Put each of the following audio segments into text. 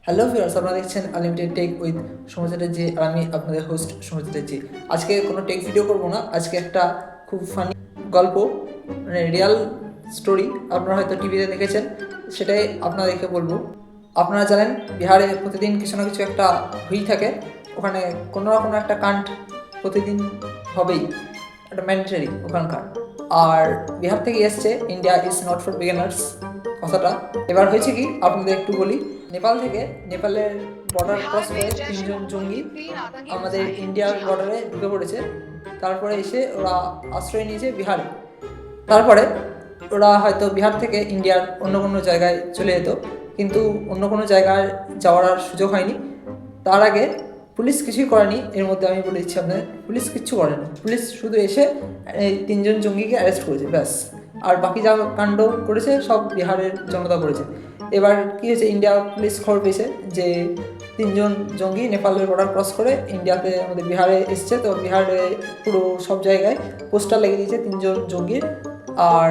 Hello viewers, আপনারা দেখছেন unlimited take with সৌম্যচাটের জি, আর আমি আপনাদের হোস্ট সৌম্যচাটের জি। আজকে কোনো টেক ভিডিও করবো না, আজকে একটা খুব ফানি গল্প, মানে রিয়াল স্টোরি আপনারা হয়তো টিভিতে দেখেছেন, সেটাই আপনাদেরকে বলবো। আপনারা জানেন বিহারে প্রতিদিন কিছু না কিছু একটা হয়েই থাকে, ওখানে কোনো না কোনো একটা কাণ্ড প্রতিদিন হবেই, একটা ম্যান্ডেটরি ওখানকার। আর বিহার থেকে এসছে India is not for beginners কথাটা। এবার হয়েছে কি আপনাদের একটু বলি। নেপালের বর্ডার ক্রস করে তিনজন জঙ্গি আমাদের ইন্ডিয়ার বর্ডারে ঢুকে পড়েছে। তারপরে এসে ওরা আশ্রয় নিয়েছে বিহারে। তারপরে ওরা হয়তো বিহার থেকে ইন্ডিয়ার অন্য কোনো জায়গায় চলে যেত, কিন্তু অন্য কোনো জায়গায় যাওয়ার আর সুযোগ হয়নি। তার আগে পুলিশ কিছুই করেনি, এর মধ্যে আমি বলে দিচ্ছি আপনাদের, পুলিশ কিচ্ছু করেনি। পুলিশ শুধু এসে এই তিনজন জঙ্গিকে অ্যারেস্ট করেছে, ব্যাস। আর বাকি যা কাণ্ড করেছে সব বিহারের জনতা করেছে। এবার কী হয়েছে, ইন্ডিয়া পুলিশ খবর পেয়েছে যে তিনজন জঙ্গি নেপালের বর্ডার ক্রস করে ইন্ডিয়াতে আমাদের বিহারে এসছে। তো বিহারে পুরো সব জায়গায় পোস্টার লাগিয়ে দিয়েছে তিনজন জঙ্গির। আর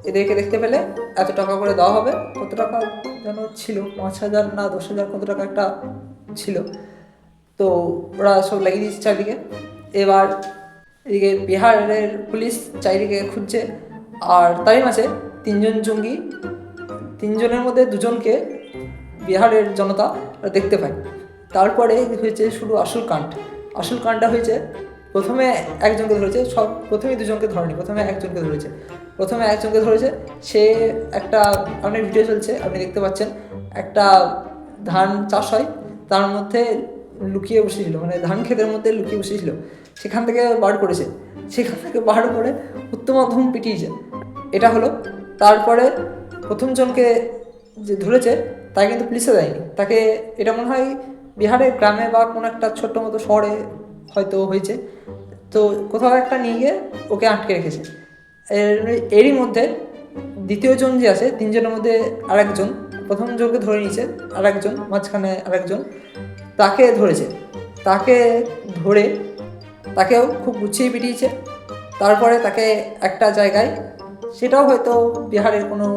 এদেরকে দেখতে পেলে এত টাকা করে দেওয়া হবে, কত টাকা যেন ছিল, 5,000 না 10,000 কত টাকা একটা ছিল। তো ওরা সব লাগিয়ে দিয়েছে চারিদিকে। এবার এদিকে বিহারের পুলিশ চারিদিকে খুঁজছে, আর তারই মাঝে তিনজনের মধ্যে দুজনকে বিহারের জনতা দেখতে পায়। তারপরে হয়েছে শুরু আসল কাণ্ডটা হয়েছে। প্রথমে একজনকে ধরেছে, প্রথমেই দুজনকে ধরেনি, প্রথমে একজনকে ধরেছে। সে একটা আপনার ভিডিও চলছে, আপনি দেখতে পাচ্ছেন, একটা ধান চাষ হয়, তার মধ্যে লুকিয়ে বসেছিল, মানে ধান ক্ষেতের মধ্যে লুকিয়ে বসেছিল। সেখান থেকে বার করে উত্তম পিটিয়েছে। এটা হলো। তারপরে প্রথম জনকে যে ধরেছে তাকে কিন্তু পুলিশে দেয়নি, তাকে এটা মনে হয় বিহারের গ্রামে বা কোনো একটা ছোট্ট মতো শহরে হয়তো হয়েছে। তো কোথাও একটা নিয়ে গিয়ে ওকে আটকে রেখেছে। এরই মধ্যে দ্বিতীয় জন যে আছে, তিনজনের মধ্যে আরেকজন, প্রথম জনকে ধরে নিয়েছে, আরেকজন মাঝখানে আরেকজন তাকে ধরেছে। তাকে ধরে তাকেও খুব গুছিয়ে পিটিয়েছে। তারপরে তাকে একটা জায়গায়, সেটাও হয়তো বিহারের কোনো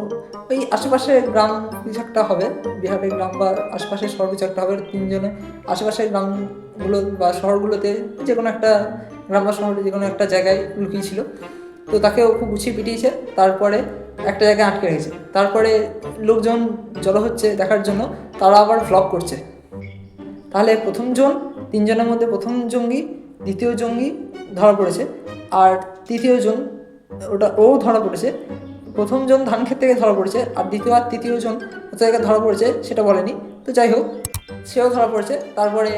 ওই আশেপাশের গ্রাম কিছু একটা হবে, বিহারের গ্রাম বা আশেপাশের শহর কিছু একটা হবে। তিনজনে আশেপাশের গ্রামগুলো বা শহরগুলোতে যে কোনো একটা গ্রাম বা শহরে যে কোনো একটা জায়গায় লুকিয়েছিল। তো তাকেও খুব গুছিয়ে পিটিয়েছে। তারপরে একটা জায়গায় আটকে রেখেছে। তারপরে লোকজন জড়ো হচ্ছে দেখার জন্য, তারা আবার ভ্লগ করছে। তাহলে তিনজনের মধ্যে প্রথম জঙ্গি, দ্বিতীয় জঙ্গি ধরা পড়েছে, আর তৃতীয় জন ও ধরা পড়েছে। প্রথম জন ধান ক্ষেত থেকে ধরা পড়েছে, আর দ্বিতীয় আর তৃতীয় জন কোথা থেকে ধরা পড়েছে সেটা বলেনি। তো যাই হোক, সেও ধরা পড়েছে। তারপরে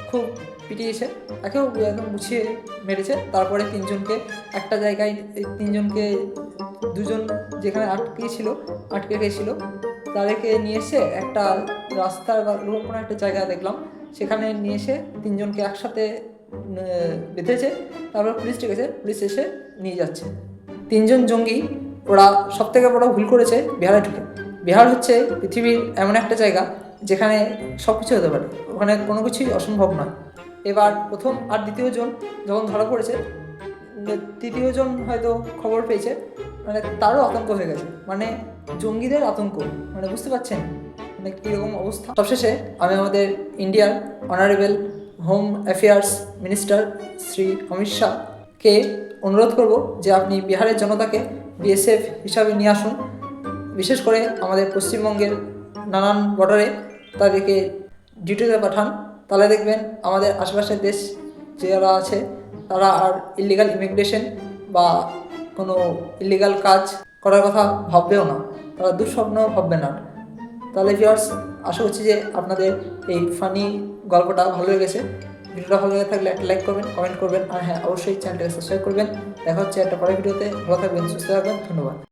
খুব পিটিয়েছে, তাকেও একদম গুছিয়ে মেরেছে। তারপরে তিনজনকে একটা জায়গায়, দুজন যেখানে আটকে রেখেছিল তাদেরকে নিয়ে এসে একটা রাস্তার বা কোনো একটা জায়গা দেখলাম, সেখানে নিয়ে এসে তিনজনকে একসাথে বেঁধেছে। তারপর পুলিশ ডেকেছে, পুলিশ এসে নিয়ে যাচ্ছে তিনজন জঙ্গি। ওরা সবথেকে বড় ভুল করেছে বিহারে ঢুকে। বিহার হচ্ছে পৃথিবীর এমন একটা জায়গা যেখানে সব কিছু হতে পারে, ওখানে কোনো কিছুই অসম্ভব নয়। এবার প্রথম আর দ্বিতীয় জন যখন ধরা পড়েছে, তৃতীয় জন হয়তো খবর পেয়েছে, মানে তারও আতঙ্ক হয়ে গেছে, মানে জঙ্গিদের আতঙ্ক, মানে বুঝতে পারছেন মানে কীরকম অবস্থা। সবশেষে আমি আমাদের ইন্ডিয়ার honourable home affairs minister Shri Amit শাহকে অনুরোধ করব যে আপনি বিহারের জনতাকে বিএসএফ হিসাবে নিয়ে আসুন। বিশেষ করে আমাদের পশ্চিমবঙ্গের নানান বর্ডারে তাদেরকে ডিউটিতে পাঠান। তাহলে দেখবেন আমাদের আশেপাশের দেশ যারা আছে তারা আর ইলিগাল ইমিগ্রেশন বা কোনো ইলিগাল কাজ করার কথা ভাববেও না, তারা দুঃস্বপ্ন ভাববে না। তাহলে ভিউয়ার্স, আশা করছি যে আপনাদের এই ফানি গল্পটা ভালো লেগেছে। ভিডিওটা ভালো লেগে থাকলে একটা লাইক করবেন, কমেন্ট করবেন, আর হ্যাঁ, অবশ্যই চ্যানেলটাকে সাবস্ক্রাইব করবেন। দেখা হচ্ছে একটা পরের ভিডিওতে। ভালো থাকবেন, সুস্থ থাকবেন, ধন্যবাদ।